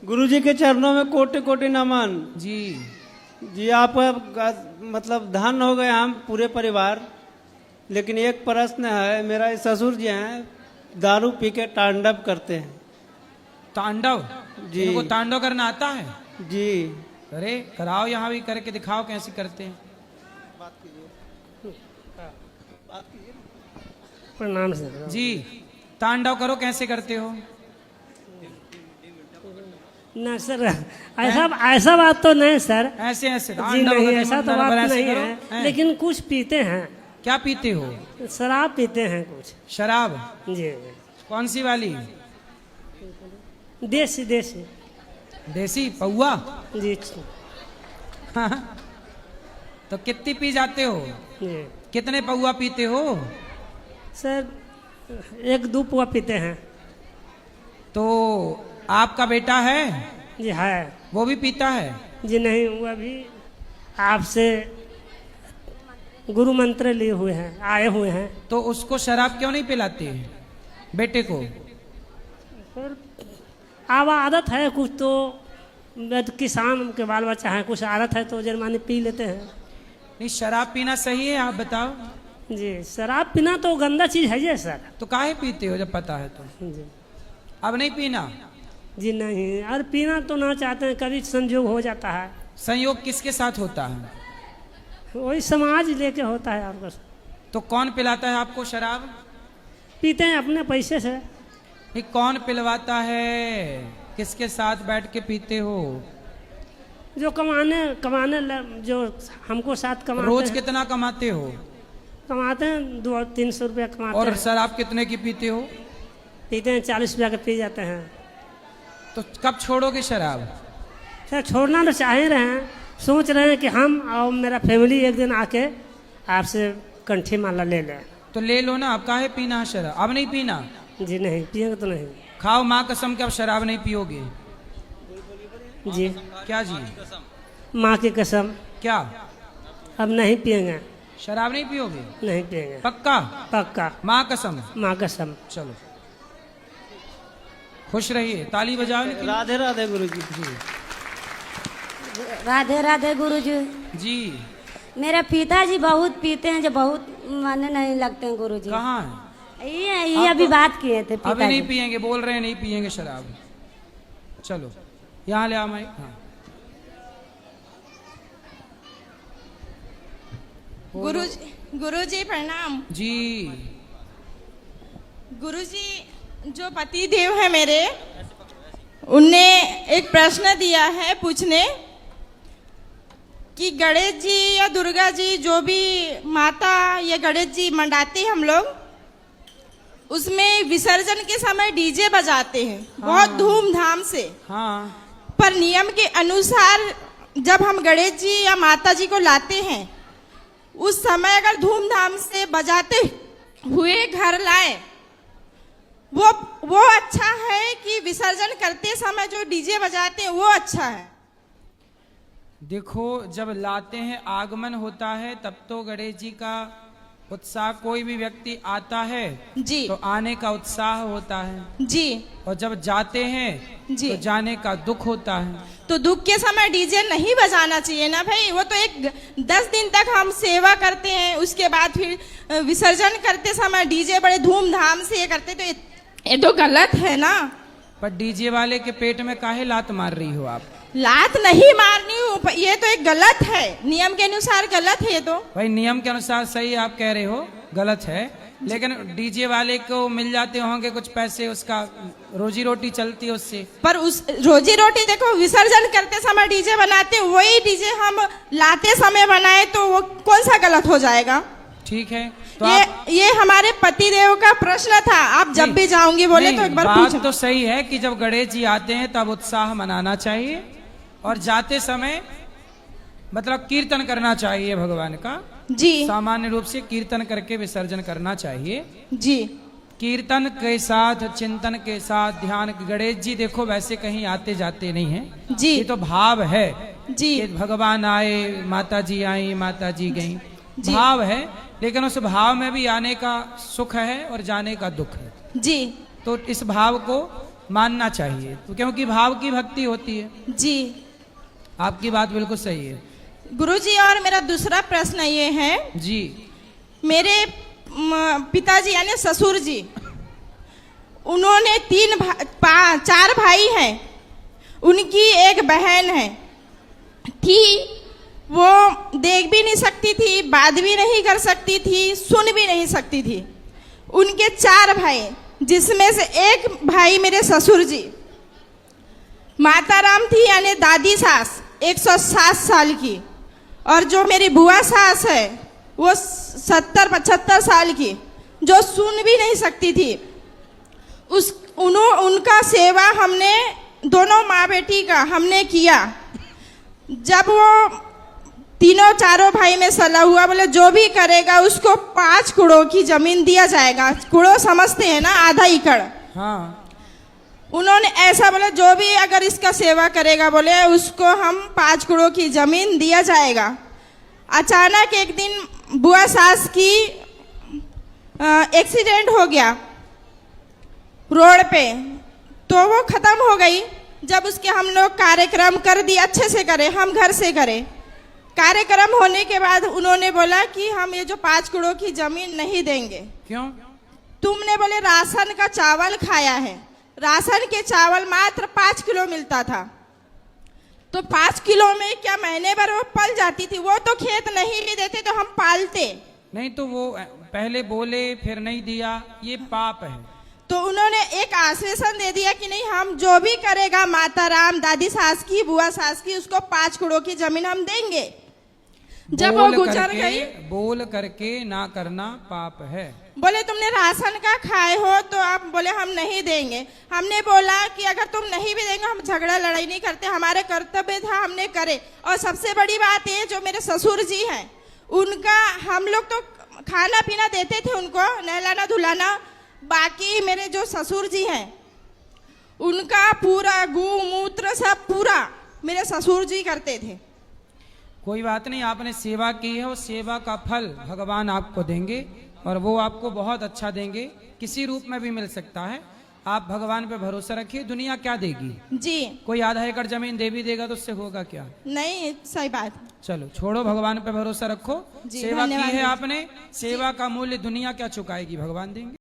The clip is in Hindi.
गुरुजी के चरणों में कोटि कोटि नमन। जी जी आपका मतलब धन हो गए हम पूरे परिवार। लेकिन एक प्रश्न है, मेरा ससुर जी हैं दारू पी के तांडव करते हैं। तांडव? जी। इनको तांडव करना आता है? जी। अरे कराओ, यहाँ भी करके दिखाओ कैसे करते हैं। प्रणाम सर जी तांडव करो, कैसे करते हो? ना सर, ऐसा बात तो नहीं सर। ऐसे ऐसे जी तांडव नहीं, करके ऐसा तो मतलब बात ऐसे नहीं करो, है, हैं? लेकिन कुछ पीते हैं। क्या पीते हो? शराब पीते हैं कुछ। शराब? जी। कौन सी वाली? देसी देसी। देसी पौआ? जी तो कितनी पी जाते हो? जी कितने पौआ पीते हो? सर, 1-2 पुआ पीते हैं। तो आपका बेटा है? जी है। वो भी पीता है? जी नहीं, वो अभी आपसे गुरु मंत्र लिए हुए हैं, आए हुए हैं। तो उसको शराब क्यों नहीं पिलाते बेटे को? सर अब आदत है कुछ, तो किसान के बाल बच्चा है, कुछ आदत है तो जरमानी पी लेते हैं। नहीं, शराब पीना सही है? आप बताओ। जी शराब पीना तो गंदा चीज है ये सर। तो काहे पीते हो जब पता है तो? जी अब नहीं पीना? जी नहीं, और पीना तो ना चाहते हैं, कभी संजोग हो जाता है। संयोग किसके साथ होता है? वही समाज लेके होता है आपका। तो कौन पिलाता है आपको शराब? पीते हैं अपने पैसे से। ये कौन पिलवाता है? किसके साथ बैठ के पीते हो? जो कमाने जो हमको साथ कमाते रोज हैं। कितना कमाते हो? कमाते हैं 200-300 रुपया कमाते और हैं। शराब कितने की पीते हो? पीते हैं 40 रुपया के पी जाते हैं। तो कब छोड़ोगे शराब? सर छोड़ना तो चाह ही रहे हैं, सोच रहे हैं कि हम और मेरा फैमिली एक दिन आके आपसे कंठी माला ले लें। तो ले लो ना, अब काहे पीना है शराब? अब नहीं पीना? जी नहीं, पिएंगे तो नहीं। खाओ माँ कसम के अब शराब नहीं पियोगे। जी क्या जी? माँ की कसम, क्या अब नहीं पिएंगे। शराब नहीं पियोगे? नहीं पिएंगे पक्का? पक्का, माँ कसम? माँ कसम। चलो खुश रहिए, ताली बजाओ। लेकिन राधे राधे गुरुजी। राधे राधे गुरुजी। जी मेरे पिताजी बहुत पीते हैं, जो बहुत मन नहीं लगते हैं गुरुजी। कहाँ है? ये अभी बात किए थे अभी नहीं पिताजी। पिएंगे, बोल रहे हैं नहीं पिएंगे शराब। चलो यहाँ ले आओ माइक। हाँ गुरुजी प्रणाम। जी। गुरुजी, जो पति देव है मेरे, उनने एक प्रश्न दिया है पूछने कि गणेश जी या दुर्गा जी, जो भी माता या गणेश जी मंडाते हम लोग, उसमें विसर्जन के समय डीजे बजाते हैं बहुत धूमधाम से। हाँ पर नियम के अनुसार जब हम गणेश जी या माता जी को लाते हैं, उस समय अगर धूमधाम से बजाते हुए घर लाए, वो अच्छा है कि विसर्जन करते समय जो डीजे बजाते हैं वो अच्छा है? देखो, जब लाते हैं आगमन होता है तब तो गणेश जी का उत्साह, कोई भी व्यक्ति आता है जी तो आने का उत्साह होता है। जी। और जब जाते हैं जी। तो जाने का दुख होता है। तो दुख के समय डीजे नहीं बजाना चाहिए ना भाई। वो तो एक 10 दिन तक हम सेवा करते हैं, उसके बाद फिर विसर्जन करते समय डीजे बड़े धूमधाम से ये करते, तो ये तो गलत है ना। पर डीजे वाले के पेट में काहे लात मार रही हो आप? लात नहीं मारनी हूँ, ये तो एक गलत है, नियम के अनुसार गलत है। ये तो भाई नियम के अनुसार सही आप कह रहे हो, गलत है, लेकिन डीजे वाले को मिल जाते होंगे कुछ पैसे, उसका रोजी रोटी चलती है उससे। पर उस रोजी रोटी देखो, विसर्जन करते समय डीजे बनाते, वही डीजे हम लाते समय बनाए तो वो कौन सा गलत हो जाएगा? ठीक है, तो ये हमारे पति देव का प्रश्न था। आप जब भी जाऊंगी बोले तो एक बार बात पूछो। तो सही है कि जब गणेश जी आते हैं तब उत्साह मनाना चाहिए, और जाते समय मतलब कीर्तन करना चाहिए भगवान का। जी सामान्य रूप से कीर्तन करके विसर्जन करना चाहिए। जी। कीर्तन के साथ, चिंतन के साथ, ध्यान। गणेश जी देखो वैसे कहीं आते जाते नहीं हैं जी। ये तो भाव है जी कि भगवान आए, माता जी आई, माता जी गई, भाव है। लेकिन उस भाव में भी आने का सुख है और जाने का दुख है। जी। तो इस भाव को मानना चाहिए, तो क्योंकि भाव की भक्ति होती है। जी आपकी बात बिल्कुल सही है गुरुजी। और मेरा दूसरा प्रश्न ये है, जी। मेरे पिताजी यानी ससुर जी, उन्होंने 4 भाई हैं, उनकी एक बहन है थी, वो देख भी नहीं सकती थी, बात भी नहीं कर सकती थी, सुन भी नहीं सकती थी। उनके 4 भाई, जिसमें से एक भाई मेरे ससुर जी, माताराम थी यानी दादी सास 107 साल की, और जो मेरी बुआ सास है वो 70-75 साल की, जो सुन भी नहीं सकती थी। उनका सेवा हमने दोनों माँ बेटी का हमने किया। जब वो तीनों चारों भाई में सलाह हुआ, बोले जो भी करेगा उसको 5 करोड़ की जमीन दिया जाएगा। करोड़ समझते हैं ना, आधा एकड़। हाँ। उन्होंने ऐसा बोला, जो भी अगर इसका सेवा करेगा बोले उसको हम 5 करोड़ की जमीन दिया जाएगा। अचानक एक दिन बुआ सास की एक्सीडेंट हो गया रोड पे, तो वो खत्म हो गई। जब उसके हम लोग कार्यक्रम कर दिए, अच्छे से करे, हम घर से करे। कार्यक्रम होने के बाद उन्होंने बोला कि हम ये जो 5 करोड़ की जमीन नहीं देंगे। क्यों? तुमने बोले राशन का चावल खाया है, राशन के चावल मात्र 5 किलो मिलता था, तो 5 किलो में क्या महीने भर वो पल जाती थी। वो तो खेत नहीं भी देते तो हम पालते नहीं, तो वो पहले बोले फिर नहीं दिया, ये पाप है। तो उन्होंने एक आश्वासन दे दिया कि नहीं, हम जो भी करेगा माता राम, दादी सास की, बुआ सास की, उसको 5 करोड़ की जमीन हम देंगे। जब वो गुजर गई, बोल करके ना करना पाप है। बोले तुमने राशन का खाए हो तो आप बोले हम नहीं देंगे। हमने बोला कि अगर तुम नहीं भी देंगे हम झगड़ा लड़ाई नहीं करते, हमारे कर्तव्य था हमने करे। और सबसे बड़ी बात ये, जो मेरे ससुर जी हैं उनका हम लोग तो खाना पीना देते थे, उनको नहलाना धुलाना। बाकी मेरे जो ससुर जी हैं उनका पूरा गू मूत्र सब पूरा मेरे ससुर जी करते थे। कोई बात नहीं, आपने सेवा की है, उस सेवा का फल भगवान आपको देंगे और वो आपको बहुत अच्छा देंगे, किसी रूप में भी मिल सकता है। आप भगवान पे भरोसा रखिए, दुनिया क्या देगी जी। कोई आधा एकड़ जमीन दे भी देगा तो उससे होगा क्या? नहीं, सही बात। चलो छोड़ो, भगवान पे भरोसा रखो। जी, सेवा की धन्यवाद। है आपने, सेवा का मूल्य दुनिया क्या चुकाएगी, भगवान देंगे।